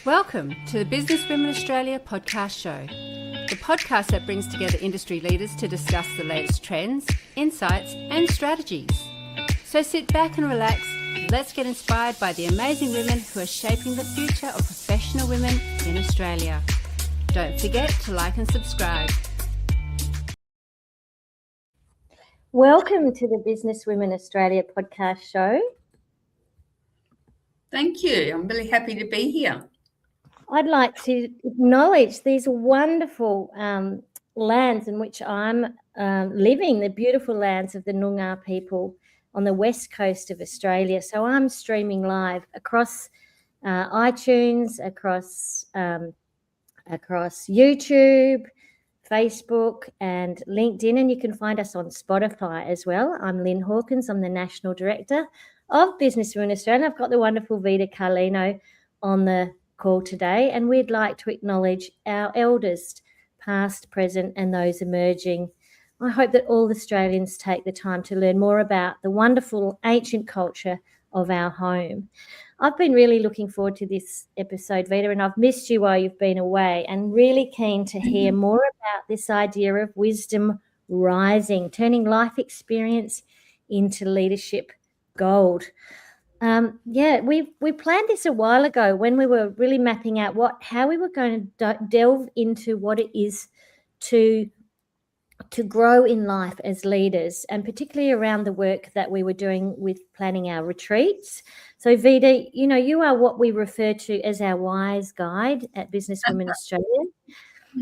Welcome to the Business Women Australia podcast show, the podcast that brings together industry leaders to discuss the latest trends, insights, and strategies. So sit back and relax. Let's get inspired by the amazing women who are shaping the future of professional women in Australia. Don't forget to like and subscribe. Welcome to the Business Women Australia podcast show. Thank you. I'm really happy to be here. I'd like to acknowledge these wonderful lands in which I'm living, the beautiful lands of the Noongar people on the west coast of Australia. So I'm streaming live across iTunes, across YouTube, Facebook and LinkedIn, and you can find us on Spotify as well. I'm Lynn Hawkins. I'm the National Director of Business Women Australia. I've got the wonderful Vida Carlino on the call today, and we'd like to acknowledge our elders, past, present, and those emerging. I hope that all Australians take the time to learn more about the wonderful ancient culture of our home. I've been really looking forward to this episode, Vida, and I've missed you while you've been away, and really keen to hear more about this idea of wisdom rising, turning life experience into leadership gold. We planned this a while ago when we were really mapping out how we were going to delve into what it is to grow in life as leaders, and particularly around the work that we were doing with planning our retreats. So Vida, you are what we refer to as our wise guide at Business Women Australia.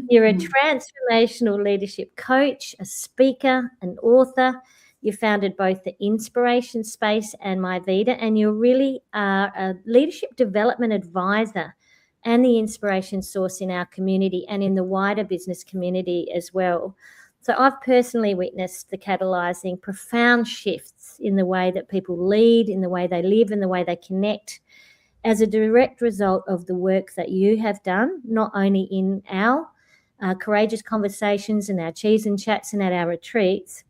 You're a transformational leadership coach, a speaker, an author. You founded both the Inspiration Space and My Vida, and you really are a leadership development advisor and the inspiration source in our community and in the wider business community as well. So I've personally witnessed the catalysing profound shifts in the way that people lead, in the way they live, in the way they connect, as a direct result of the work that you have done, not only in our courageous conversations and our cheese and chats and at our retreats,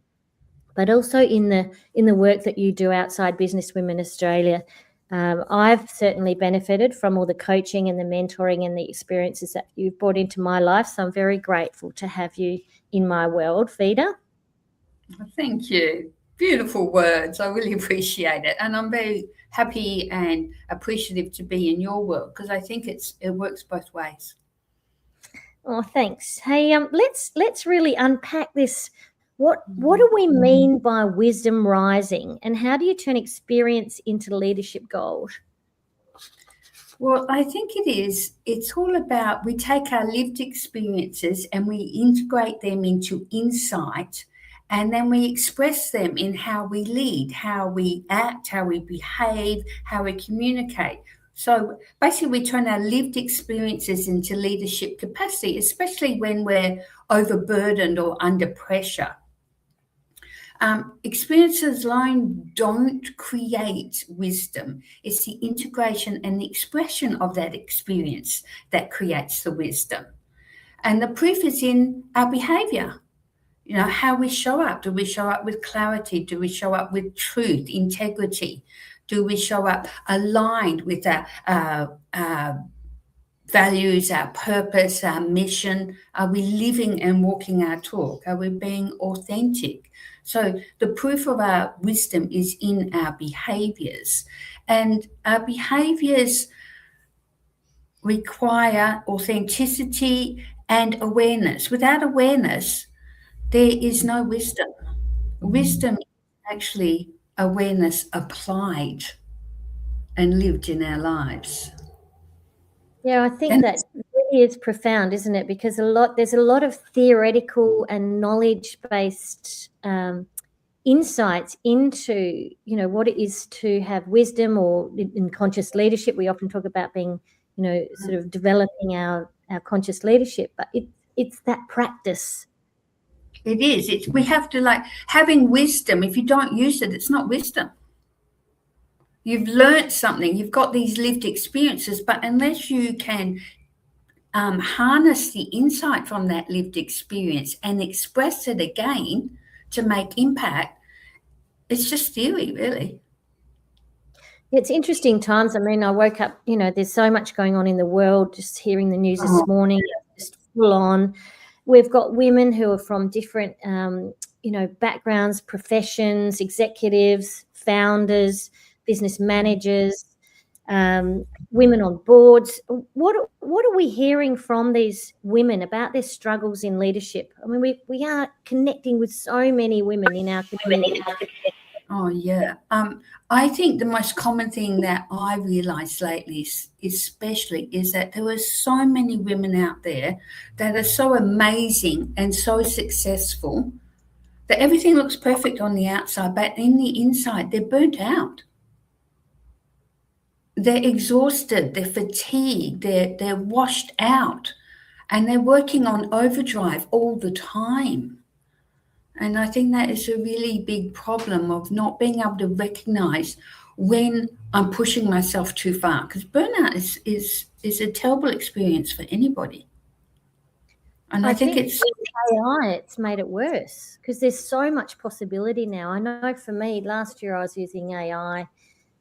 but also in the work that you do outside Business Women Australia. I've certainly benefited from all the coaching and the mentoring and the experiences that you've brought into my life. So I'm very grateful to have you in my world, Vida. Thank you. Beautiful words. I really appreciate it. And I'm very happy and appreciative to be in your world, because I think it works both ways. Oh, thanks. Hey, let's really unpack this. What do we mean by wisdom rising, and how do you turn experience into leadership gold? Well, I think it's all about, we take our lived experiences and we integrate them into insight, and then we express them in how we lead, how we act, how we behave, how we communicate. So basically we turn our lived experiences into leadership capacity, especially when we're overburdened or under pressure. Experiences alone don't create wisdom. It's the integration and the expression of that experience that creates the wisdom. And the proof is in our behavior. How we show up. Do we show up with clarity? Do we show up with truth, integrity? Do we show up aligned with our values, our purpose, our mission? Are we living and walking our talk? Are we being authentic? So the proof of our wisdom is in our behaviors, and our behaviors require authenticity and awareness. Without awareness, there is no wisdom. Wisdom is actually awareness applied and lived in our lives. Yeah, I think that really is profound, isn't it? Because there's a lot of theoretical and knowledge-based insights into, what it is to have wisdom, or in conscious leadership. We often talk about being, sort of developing our conscious leadership, but it's that practice. It is. We have to, having wisdom. If you don't use it, it's not wisdom. You've learnt something, you've got these lived experiences, but unless you can harness the insight from that lived experience and express it again to make impact, it's just theory, really. It's interesting times. I mean, I woke up, there's so much going on in the world, just hearing the news this morning, just full on. We've got women who are from different, backgrounds, professions, executives, founders, business managers, women on boards. What are we hearing from these women about their struggles in leadership? I mean, we are connecting with so many women in our community. Oh, yeah. I think the most common thing that I realised lately, especially, is that there are so many women out there that are so amazing and so successful that everything looks perfect on the outside, but in the inside, they're burnt out. They're exhausted, they're fatigued, they're washed out, and they're working on overdrive all the time. And I think that is a really big problem of not being able to recognize when I'm pushing myself too far, because burnout is a terrible experience for anybody. And I think it's AI, it's made it worse because there's so much possibility now. I know for me, last year I was using AI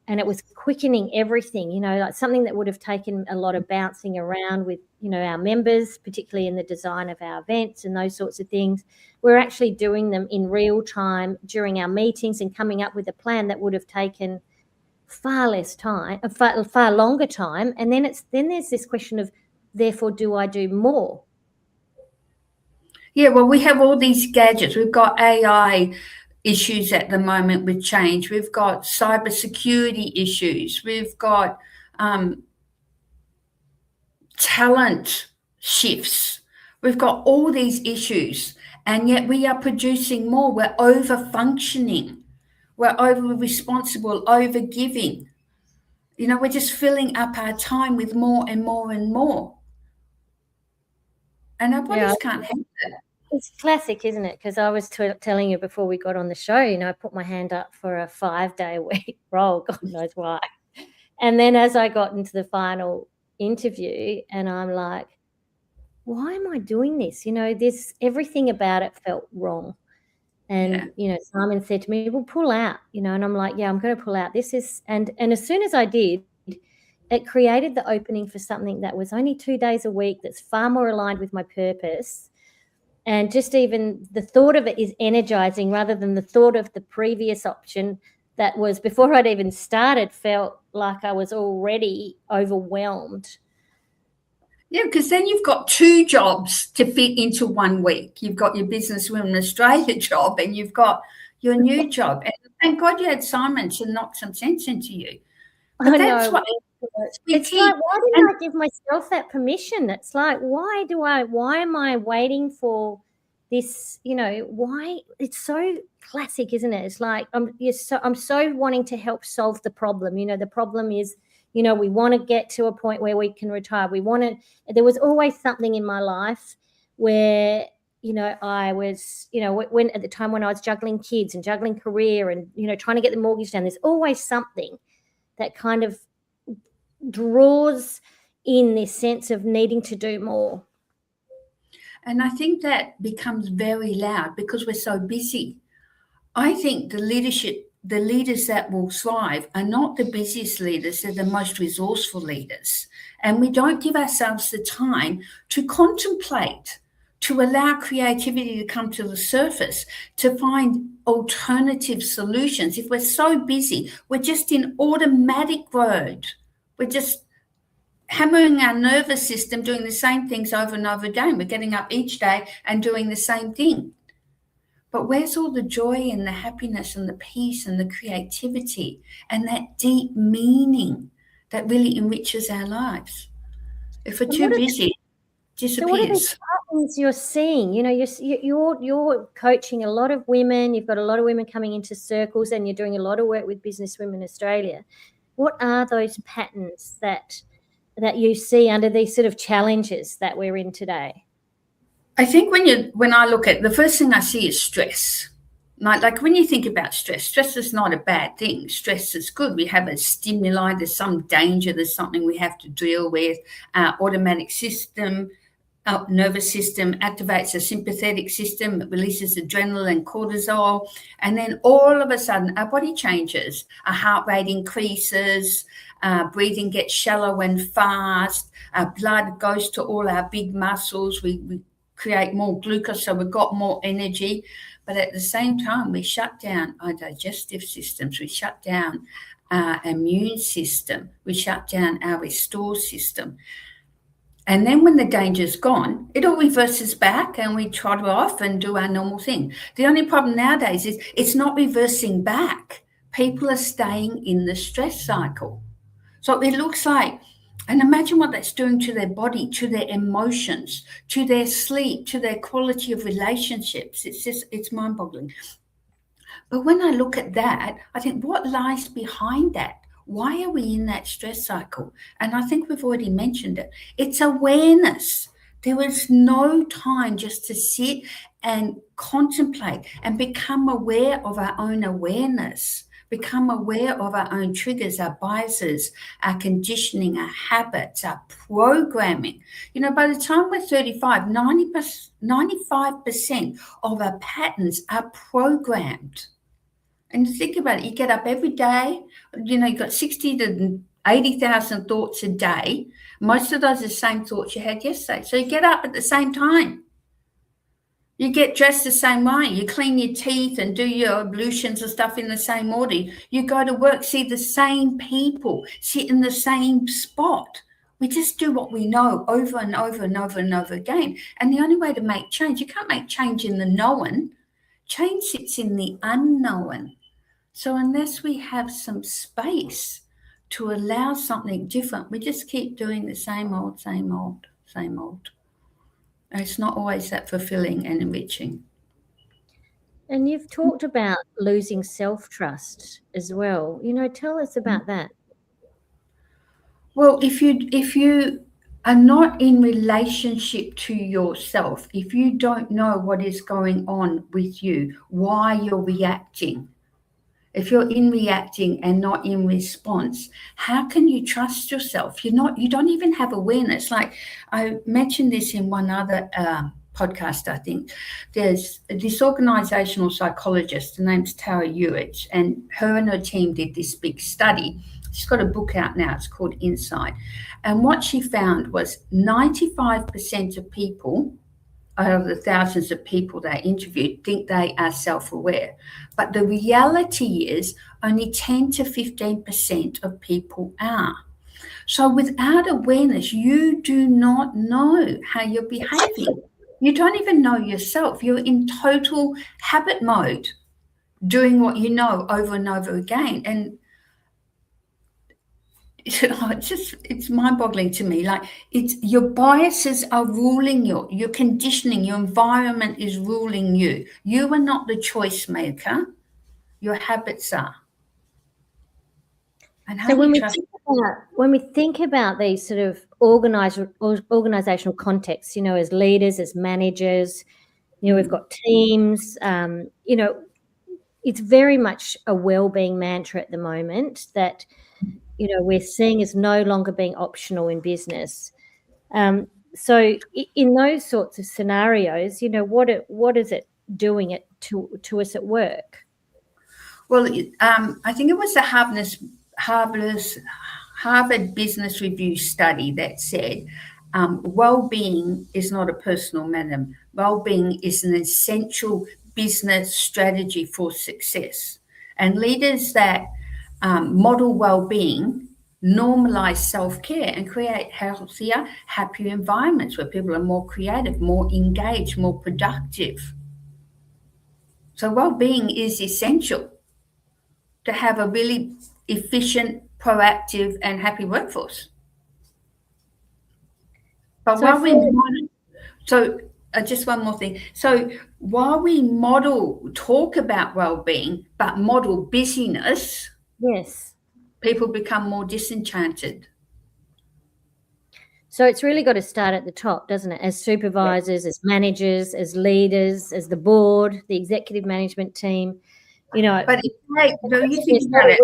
and it was quickening everything, like something that would have taken a lot of bouncing around with, our members, particularly in the design of our events and those sorts of things. We're actually doing them in real time during our meetings and coming up with a plan that would have taken far less time, far longer time. And then there's this question of, therefore, do I do more? Yeah, well, we have all these gadgets. We've got AI issues at the moment with change. We've got cybersecurity issues. We've got talent shifts. We've got all these issues, and yet we are producing more. We're over functioning. We're over responsible, over giving. We're just filling up our time with more and more and more. And our bodies can't handle it. It's classic, isn't it? Because I was telling you before we got on the show, I put my hand up for a 5-day-a-week role, God knows why. And then as I got into the final interview, and I'm like, why am I doing this? Everything about it felt wrong. And, Simon said to me, well, pull out, and I'm like, yeah, I'm going to pull out. And as soon as I did, it created the opening for something that was only 2 days a week, that's far more aligned with my purpose. And just even the thought of it is energizing rather than the thought of the previous option that was, before I'd even started, felt like I was already overwhelmed. Yeah, because then you've got 2 jobs to fit into 1 week. You've got your Business Women Australia job and you've got your new job. And thank God you had Simon to knock some sense into you. But that's what it's like, why didn't I give myself that permission? It's like, why am I waiting for this? Why? It's so classic, isn't it? It's like I'm so wanting to help solve the problem. The problem is, we want to get to a point where we can retire. There was always something in my life where, I was, when at the time when I was juggling kids and juggling career and, trying to get the mortgage down, there's always something that kind of draws in this sense of needing to do more. And I think that becomes very loud because we're so busy. I think the leaders that will thrive are not the busiest leaders, they're the most resourceful leaders. And we don't give ourselves the time to contemplate, to allow creativity to come to the surface, to find alternative solutions. If we're so busy, we're just in automatic mode. We're just hammering our nervous system, doing the same things over and over again. We're getting up each day and doing the same thing. But where's all the joy and the happiness and the peace and the creativity and that deep meaning that really enriches our lives? If we're too busy, it disappears. So what are the patterns you're seeing? You're coaching a lot of women. You've got a lot of women coming into circles, and you're doing a lot of work with Business Women Australia. What are those patterns that you see under these sort of challenges that we're in today? I think when I look at, the first thing I see is stress. Like when you think about stress is not a bad thing. Stress is good. We have a stimuli, there's some danger, there's something we have to deal with. Our automatic system our nervous system activates the sympathetic system, it releases adrenaline, cortisol, and then all of a sudden our body changes. Our heart rate increases, breathing gets shallow and fast, our blood goes to all our big muscles, we create more glucose, so we've got more energy. But at the same time, we shut down our digestive systems, we shut down our immune system, we shut down our restore system. And then when the danger's gone, it all reverses back and we trot off and do our normal thing. The only problem nowadays is it's not reversing back. People are staying in the stress cycle. So it looks like, and imagine what that's doing to their body, to their emotions, to their sleep, to their quality of relationships. It's mind-boggling. But when I look at that, I think, what lies behind that? Why are we in that stress cycle? And I think we've already mentioned it. It's awareness. There is no time just to sit and contemplate and become aware of our own awareness, become aware of our own triggers, our biases, our conditioning, our habits, our programming. You know, by the time we're 35, 95% of our patterns are programmed. And think about it, you get up every day, you know, you've got 60 to 80,000 thoughts a day. Most of those are the same thoughts you had yesterday. So you get up at the same time. You get dressed the same way. You clean your teeth and do your ablutions and stuff in the same order. You go to work, see the same people, sit in the same spot. We just do what we know over and over and over and over again. And the only way to make change, you can't make change in the known. Change sits in the unknown. So unless we have some space to allow something different, we just keep doing the same old, same old, same old. And it's not always that fulfilling and enriching. And you've talked about losing self-trust as well. You know, tell us about that. Well, if you are not in relationship to yourself, if you don't know what is going on with you, why you're reacting, if you're in reacting and not in response, how can you trust yourself? You don't even have awareness. Like I mentioned this in one other podcast, I think. There's this organizational psychologist, her name's Tara Hewitt, and her and her team did this big study. She's got a book out now, it's called Insight. And what she found was 95% of people, out of the thousands of people they interviewed, think they are self-aware. But the reality is only 10 to 15% of people are. So without awareness, you do not know how you're behaving. You don't even know yourself. You're in total habit mode, doing what you know over and over again. And it's mind-boggling to me. Like, it's your biases are ruling your conditioning, your environment is ruling you. You are not the choice maker. Your habits are. And how So when we think about these sort of organizational contexts, you know, as leaders, as managers, you know, we've got teams, you know, it's very much a well-being mantra at the moment that, you know, we're seeing as no longer being optional in business. So in those sorts of scenarios, you know, what is it doing it to us at work? Well, I think it was the Harvard Business Review study that said well-being is not a personal matter. Well-being is an essential business strategy for success. And leaders that model well-being, normalize self-care and create healthier, happier environments where people are more creative, more engaged, more productive. So well-being is essential to have a really efficient, proactive and happy workforce. But just one more thing. So while we talk about well-being, but model busyness, yes, people become more disenchanted. So it's really got to start at the top, doesn't it? As supervisors, as managers, as leaders, as the board, the executive management team, you know. But you think about it,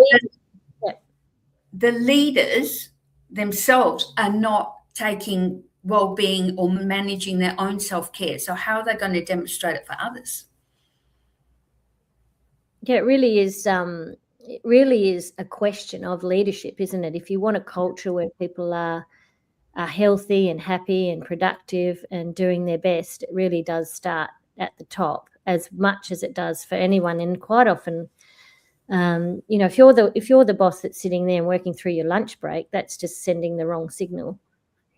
the leaders themselves are not taking well-being or managing their own self-care. So how are they going to demonstrate it for others? Yeah, it really is. It really is a question of leadership, isn't it? If you want a culture where people are healthy and happy and productive and doing their best, it really does start at the top as much as it does for anyone. And quite often, if you're the boss that's sitting there and working through your lunch break, that's just sending the wrong signal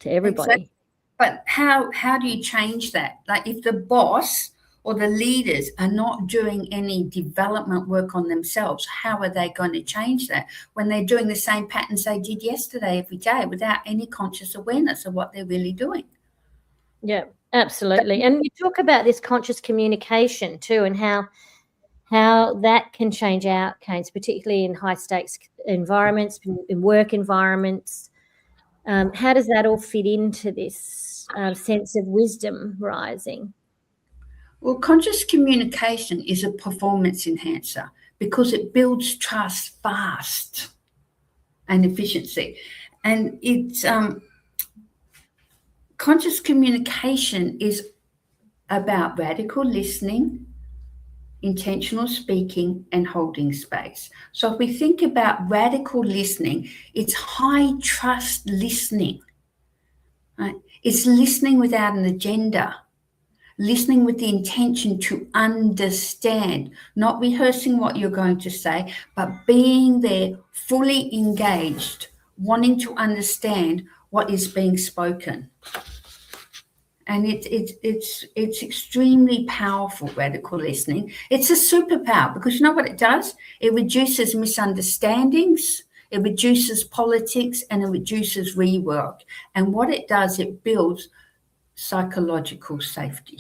to everybody. Exactly. But how do you change that? Like if the boss or the leaders are not doing any development work on themselves, how are they going to change that when they're doing the same patterns they did yesterday every day without any conscious awareness of what they're really doing? Yeah, absolutely. And you talk about this conscious communication too, and how that can change outcomes, particularly in high stakes environments, in work environments. How does that all fit into this sense of wisdom rising? Well, conscious communication is a performance enhancer because it builds trust fast and efficiency. And it's conscious communication is about radical listening, intentional speaking, and holding space. So if we think about radical listening, it's high trust listening, right? It's listening without an agenda. Listening with the intention to understand, not rehearsing what you're going to say, but being there, fully engaged, wanting to understand what is being spoken. And it's extremely powerful, radical listening. It's a superpower because you know what it does? It reduces misunderstandings, it reduces politics, and it reduces rework. And what it does, it builds psychological safety,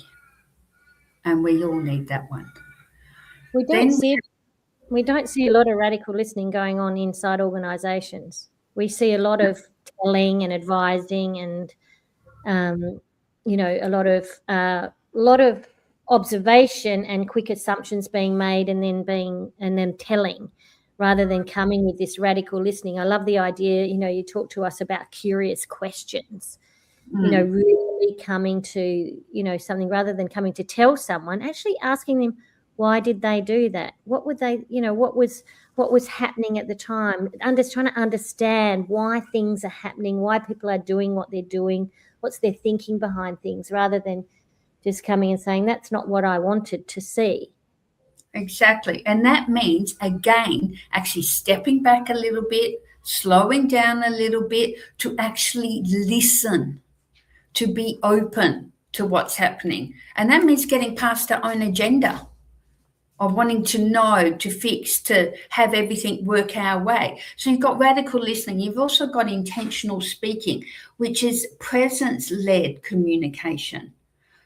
and we all need that one. We don't see a lot of radical listening going on inside organisations. We see a lot of telling and advising, and a lot of observation and quick assumptions being made, and then telling, rather than coming with this radical listening. I love the idea. You talk to us about curious questions. Really coming to, something rather than coming to tell someone, actually asking them, why did they do that? What would they, what was happening at the time? Trying to understand why things are happening, why people are doing what they're doing, what's their thinking behind things, rather than just coming and saying, that's not what I wanted to see. Exactly. And that means, again, actually stepping back a little bit, slowing down a little bit to actually listen, to be open to what's happening. And that means getting past our own agenda of wanting to know, to fix, to have everything work our way. So you've got radical listening. You've also got intentional speaking, which is presence-led communication.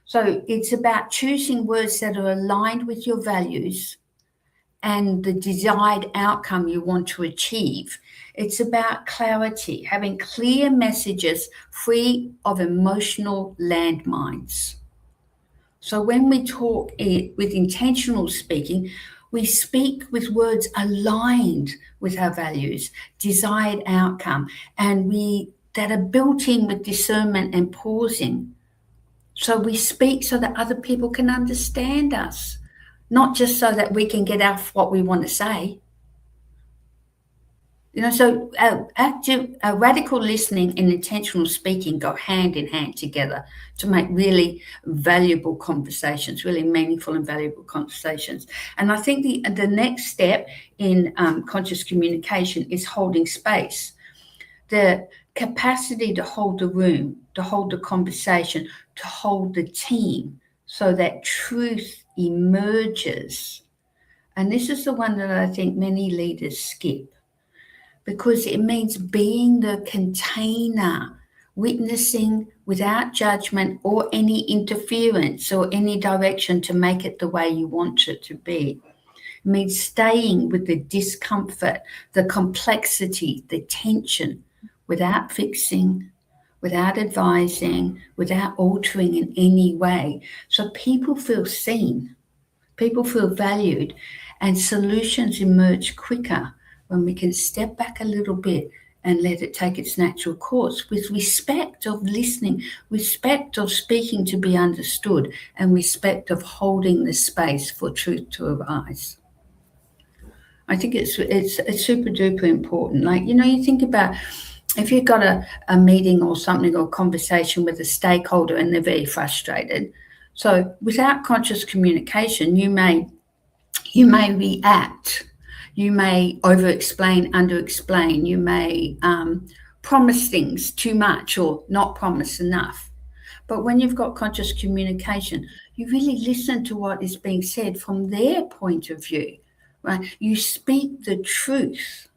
So it's about choosing words that are aligned with your values and the desired outcome you want to achieve. It's about clarity, having clear messages free of emotional landmines. So when we talk with intentional speaking, we speak with words aligned with our values, desired outcome, and that are built in with discernment and pausing. So we speak so that other people can understand us, not just so that we can get out what we want to say. So radical listening and intentional speaking go hand in hand together to make really valuable conversations, really meaningful and valuable conversations. And I think the next step in conscious communication is holding space. The capacity to hold the room, to hold the conversation, to hold the team so that truth emerges. And this is the one that I think many leaders skip, because it means being the container, witnessing without judgment or any interference or any direction to make it the way you want it to be. It means staying with the discomfort, the complexity, the tension, without fixing, without advising, without altering in any way. So people feel seen, people feel valued, and solutions emerge quicker when we can step back a little bit and let it take its natural course with respect of listening, respect of speaking to be understood, and respect of holding the space for truth to arise. I think it's super duper important. Like, you think about if you've got a meeting or something or conversation with a stakeholder and they're very frustrated. So without conscious communication, you may react. You may over-explain, under-explain. You may promise things too much or not promise enough. But when you've got conscious communication, you really listen to what is being said from their point of view, right? You speak the truth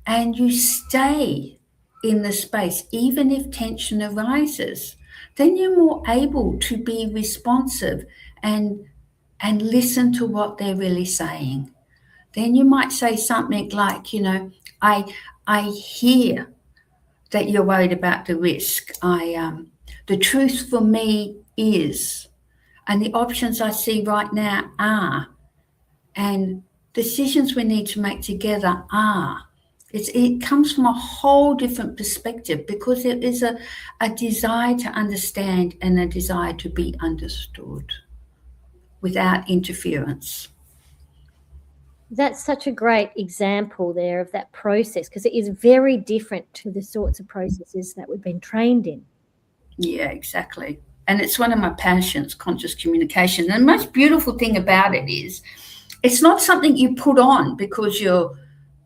and you stay in the space, even if tension arises. Then you're more able to be responsive and listen to what they're really saying. Then you might say something like, I hear that you're worried about the risk. The truth for me is, and the options I see right now are, and decisions we need to make together are. It comes from a whole different perspective because there is a desire to understand and a desire to be understood without interference. That's such a great example there of that process, because it is very different to the sorts of processes that we've been trained in. Yeah, exactly. And it's one of my passions, conscious communication. And the most beautiful thing about it is it's not something you put on because you're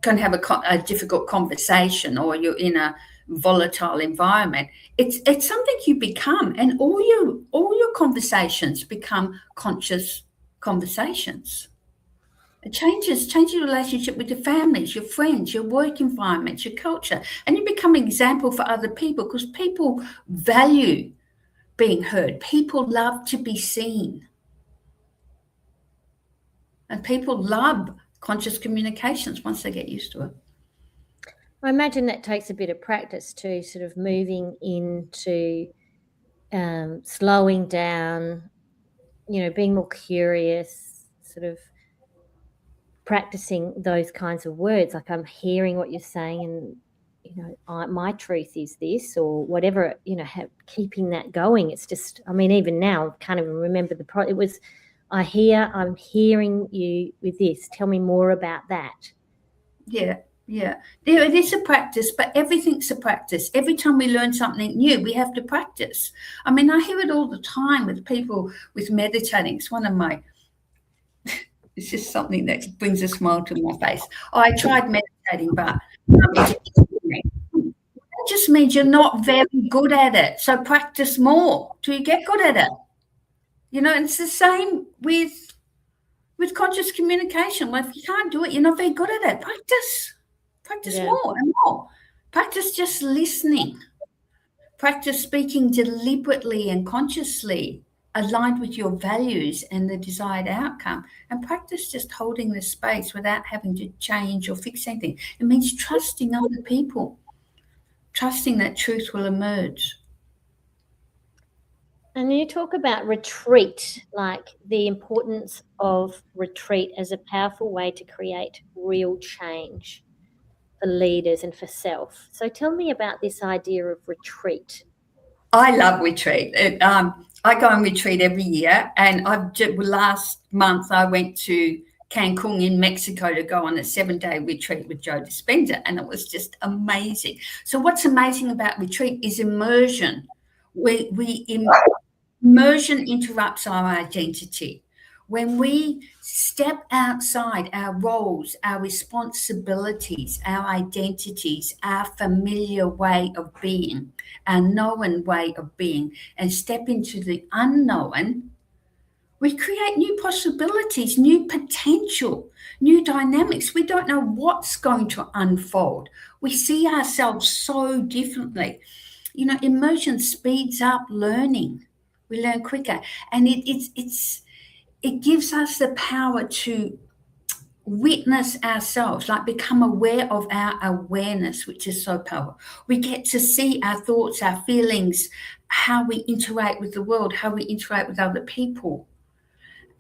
going to have a difficult conversation or you're in a volatile environment. It's something you become, and all your conversations become conscious conversations. It changes your relationship with your families, your friends, your work environment, your culture, and you become an example for other people because people value being heard. People love to be seen. And people love conscious communications once they get used to it. I imagine that takes a bit of practice too, sort of moving into slowing down, being more curious, sort of practicing those kinds of words. Like, I'm hearing what you're saying and, my truth is this, or whatever, keeping that going. It's just, even now, I can't even remember it was, I'm hearing you with this. Tell me more about that. Yeah. It is a practice, but everything's a practice. Every time we learn something new, we have to practice. I hear it all the time with people with meditating. It's one of my, it's just something that brings a smile to my face. I tried meditating, but that just means you're not very good at it. So practice more till you get good at it. And it's the same with conscious communication. Well, if you can't do it, you're not very good at it. Practice more and more. Practice just listening. Practice speaking deliberately and consciously, aligned with your values and the desired outcome. And practice just holding the space without having to change or fix anything. It means trusting other people, trusting that truth will emerge. And you talk about retreat, like the importance of retreat as a powerful way to create real change for leaders and for self. So tell me about this idea of retreat. I love retreat. I go on retreat every year, and last month I went to Cancun in Mexico to go on a 7-day retreat with Joe Dispenza, and it was just amazing. So what's amazing about retreat is immersion. Immersion interrupts our identity. When we step outside our roles, our responsibilities, our identities, our familiar way of being, our known way of being, and step into the unknown, we create new possibilities, new potential, new dynamics. We don't know what's going to unfold. We see ourselves so differently. Immersion speeds up learning. We learn quicker, and it gives us the power to witness ourselves, like become aware of our awareness, which is so powerful. We get to see our thoughts, our feelings, how we interact with the world, how we interact with other people.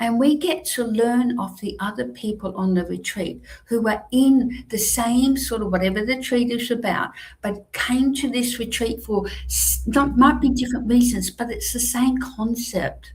And we get to learn off the other people on the retreat who were in the same sort of whatever the retreat is about, but came to this retreat for, might be different reasons, but it's the same concept.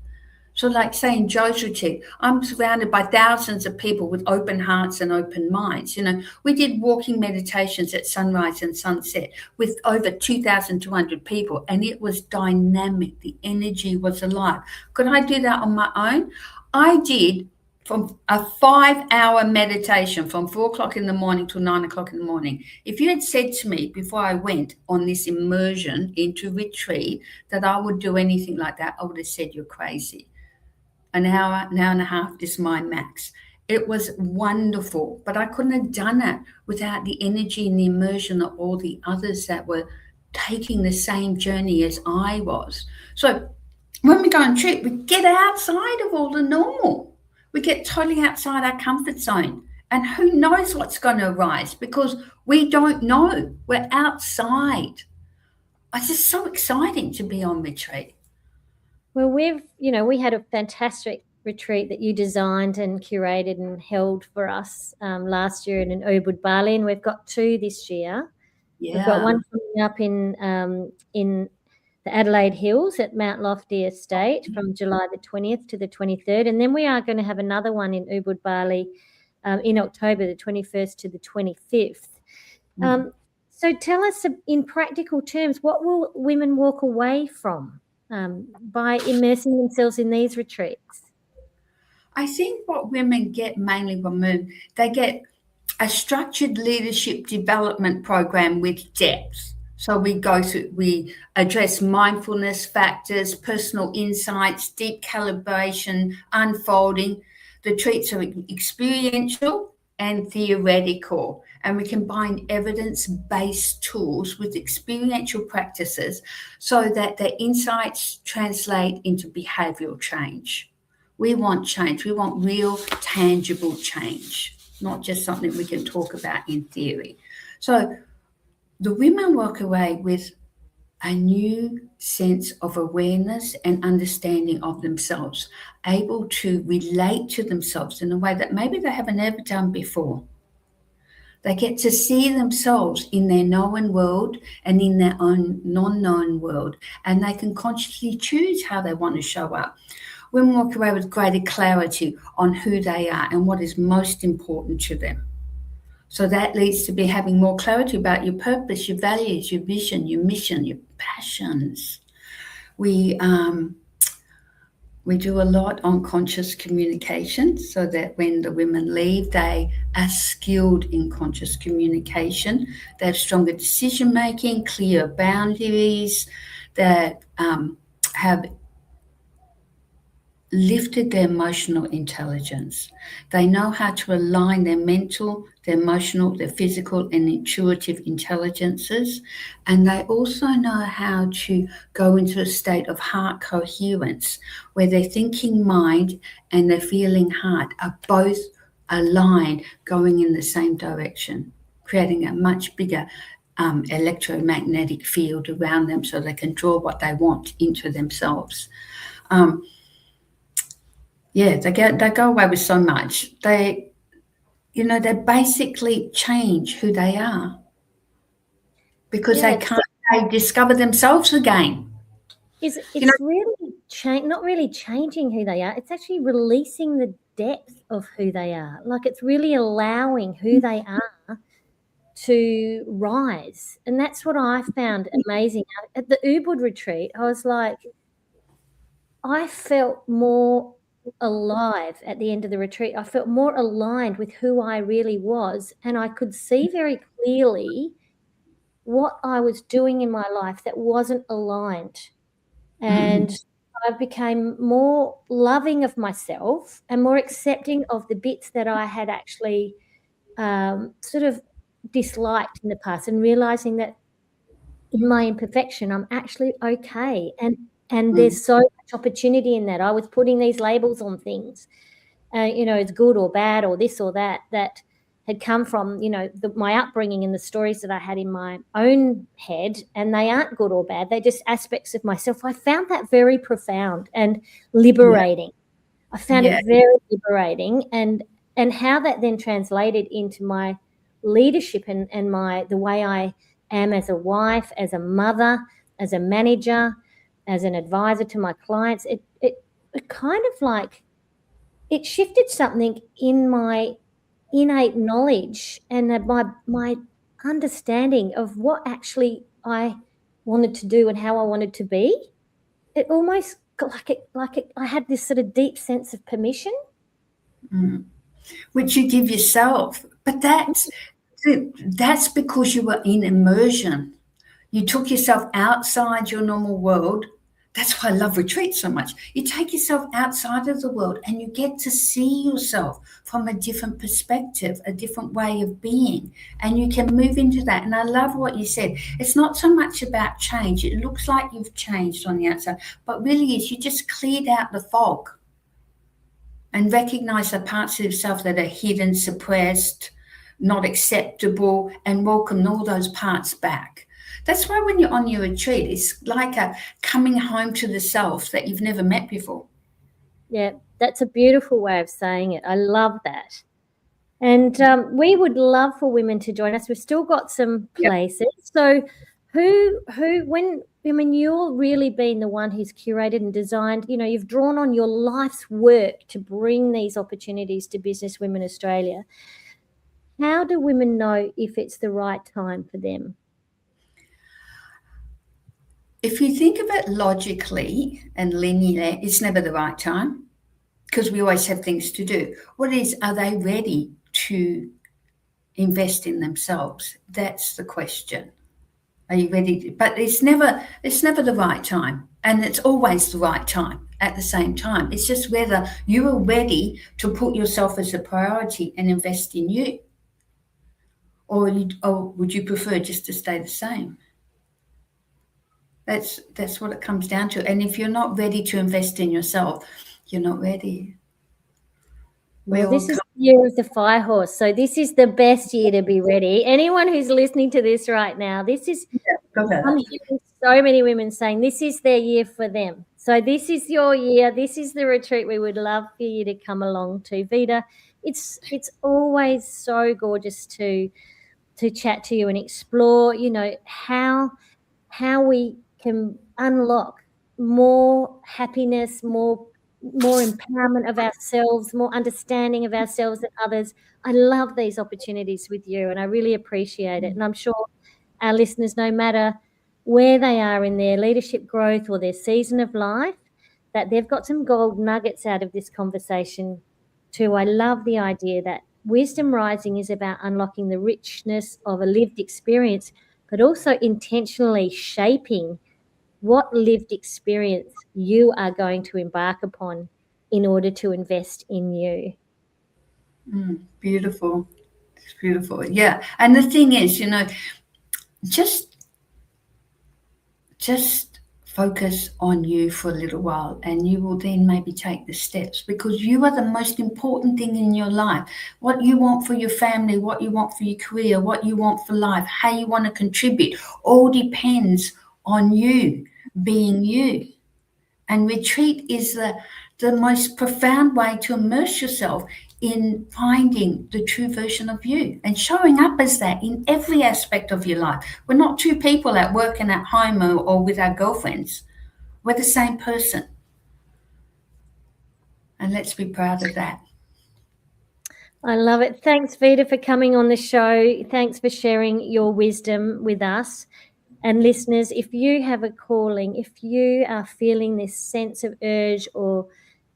So like saying Joe's retreat, I'm surrounded by thousands of people with open hearts and open minds. We did walking meditations at sunrise and sunset with over 2,200 people, and it was dynamic. The energy was alive. Could I do that on my own? I did from a 5-hour meditation from 4 o'clock in the morning till 9 o'clock in the morning. If you had said to me before I went on this immersion into retreat that I would do anything like that, I would have said you're crazy. An hour and a half is my max. It was wonderful, but I couldn't have done it without the energy and the immersion of all the others that were taking the same journey as I was. So when we go on trip, we get outside of all the normal. We get totally outside our comfort zone. And who knows what's going to arise, because we don't know. We're outside. It's just so exciting to be on retreat. Well, we had a fantastic retreat that you designed and curated and held for us last year in Ubud, Bali, and we've got 2 this year. Yeah. We've got one coming up in the Adelaide Hills at Mount Lofty Estate from July the 20th to the 23rd, and then we are going to have another one in Ubud, Bali in October the 21st to the 25th. So tell us in practical terms, what will women walk away from by immersing themselves in these retreats? I think what women get mainly from them, they get a structured leadership development program with depth. So we address mindfulness factors, personal insights, deep calibration, unfolding. The retreats are experiential and theoretical, and we combine evidence-based tools with experiential practices so that the insights translate into behavioral change. We want change. We want real, tangible change, not just something we can talk about in theory. So the women walk away with a new sense of awareness and understanding of themselves, able to relate to themselves in a way that maybe they haven't ever done before. They get to see themselves in their known world and in their own non-known world, and they can consciously choose how they want to show up. Women walk away with greater clarity on who they are and what is most important to them. So that leads to be having more clarity about your purpose, your values, your vision, your mission, your passions. We do a lot on conscious communication so that when the women leave, they are skilled in conscious communication. They have stronger decision-making, clear boundaries, that have lifted their emotional intelligence. They know how to align their mental, their emotional, their physical and intuitive intelligences. And they also know how to go into a state of heart coherence where their thinking mind and their feeling heart are both aligned, going in the same direction, creating a much bigger electromagnetic field around them so they can draw what they want into themselves. They go away with so much. They basically change who they are because they discover themselves again. It's really not really changing who they are. It's actually releasing the depth of who they are. Like, it's really allowing who they are to rise. And that's what I found amazing. At the Ubud retreat, I was like, I felt more alive at the end of the retreat. I felt more aligned with who I really was, and I could see very clearly what I was doing in my life that wasn't aligned. And I became more loving of myself and more accepting of the bits that I had actually sort of disliked in the past, and realizing that in my imperfection, I'm actually okay. And there's so much opportunity in that. I was putting these labels on things, it's good or bad or this or that had come from, my upbringing and the stories that I had in my own head, and they aren't good or bad. They're just aspects of myself. I found that very profound and liberating. I found Yeah. it very liberating, and how that then translated into my leadership and the way I am as a wife, as a mother, as a manager, as an advisor to my clients. It kind of like it shifted something in my innate knowledge and my understanding of what actually I wanted to do and how I wanted to be. It almost I had this sort of deep sense of permission. Which you give yourself. But that's because you were in immersion. You took yourself outside your normal world. That's why I love retreats so much. You take yourself outside of the world and you get to see yourself from a different perspective, a different way of being, and you can move into that. And I love what you said. It's not so much about change. It looks like you've changed on the outside, but really is you just cleared out the fog and recognize the parts of yourself that are hidden, suppressed, not acceptable, and welcome all those parts back. That's why when you're on your retreat, it's like a coming home to the self that you've never met before. Yeah, that's a beautiful way of saying it. I love that. And we would love for women to join us. We've still got some places. So you're really been the one who's curated and designed, you've drawn on your life's work to bring these opportunities to Business Women Australia. How do women know if it's the right time for them? If you think of it logically and linearly, it's never the right time because we always have things to do. What is, are they ready to invest in themselves? That's the question. Are you ready? But it's never the right time, and it's always the right time at the same time. It's just whether you are ready to put yourself as a priority and invest in you, or would you prefer just to stay the same? That's what it comes down to. And if you're not ready to invest in yourself, you're not ready. Well, this is the year of the fire horse. So this is the best year to be ready. Anyone who's listening to this right now, this is, I'm hearing so many women saying this is their year for them. So this is your year. This is the retreat we would love for you to come along to. Vida, it's always so gorgeous to chat to you and explore, how we can unlock more happiness, more empowerment of ourselves, more understanding of ourselves and others. I love these opportunities with you, and I really appreciate it. And I'm sure our listeners, no matter where they are in their leadership growth or their season of life, that they've got some gold nuggets out of this conversation too. I love the idea that Wisdom Rising is about unlocking the richness of a lived experience, but also intentionally shaping what lived experience you are going to embark upon in order to invest in you. Beautiful. It's beautiful. Yeah. And the thing is, just focus on you for a little while, and you will then maybe take the steps, because you are the most important thing in your life. What you want for your family, what you want for your career, what you want for life, how you want to contribute, all depends on you being you. And retreat is the most profound way to immerse yourself in finding the true version of you and showing up as that in every aspect of your life. We're not two people at work and at home or with our girlfriends. We're the same person. And let's be proud of that. I love it. Thanks, Vida, for coming on the show. Thanks for sharing your wisdom with us. And listeners, if you have a calling, if you are feeling this sense of urge or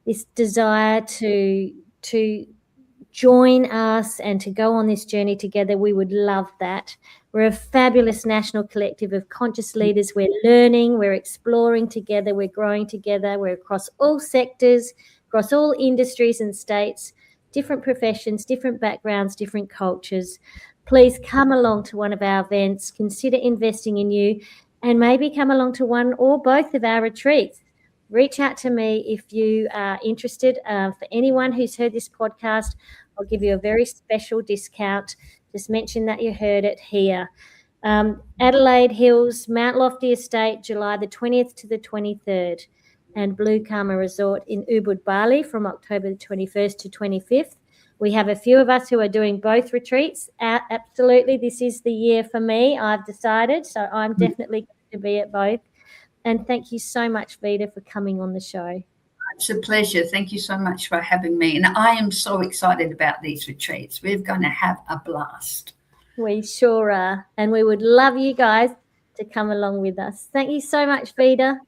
this desire to join us and to go on this journey together, we would love that. We're a fabulous national collective of conscious leaders. We're learning, we're exploring together, we're growing together. We're across all sectors, across all industries and states, different professions, different backgrounds, different cultures. Please come along to one of our events, consider investing in you, and maybe come along to one or both of our retreats. Reach out to me if you are interested. For anyone who's heard this podcast, I'll give you a very special discount. Just mention that you heard it here. Adelaide Hills, Mount Lofty Estate, July the 20th to the 23rd. and Blue Karma Resort in Ubud, Bali from October 21st to 25th. We have a few of us who are doing both retreats. Absolutely, this is the year for me, I've decided. So I'm definitely going to be at both. And thank you so much, Vida, for coming on the show. It's a pleasure. Thank you so much for having me. And I am so excited about these retreats. We're going to have a blast. We sure are. And we would love you guys to come along with us. Thank you so much, Vida.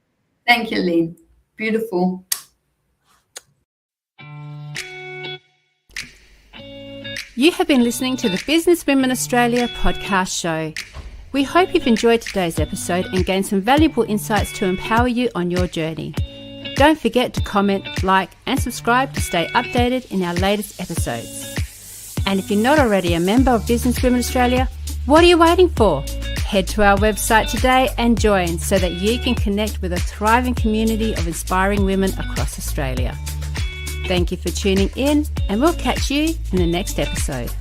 Thank you, Lynn. Beautiful. You have been listening to the Business Women Australia podcast show. We hope you've enjoyed today's episode and gained some valuable insights to empower you on your journey. Don't forget to comment, like, and subscribe to stay updated in our latest episodes. And if you're not already a member of Business Women Australia, what are you waiting for? Head to our website today and join so that you can connect with a thriving community of inspiring women across Australia. Thank you for tuning in, and we'll catch you in the next episode.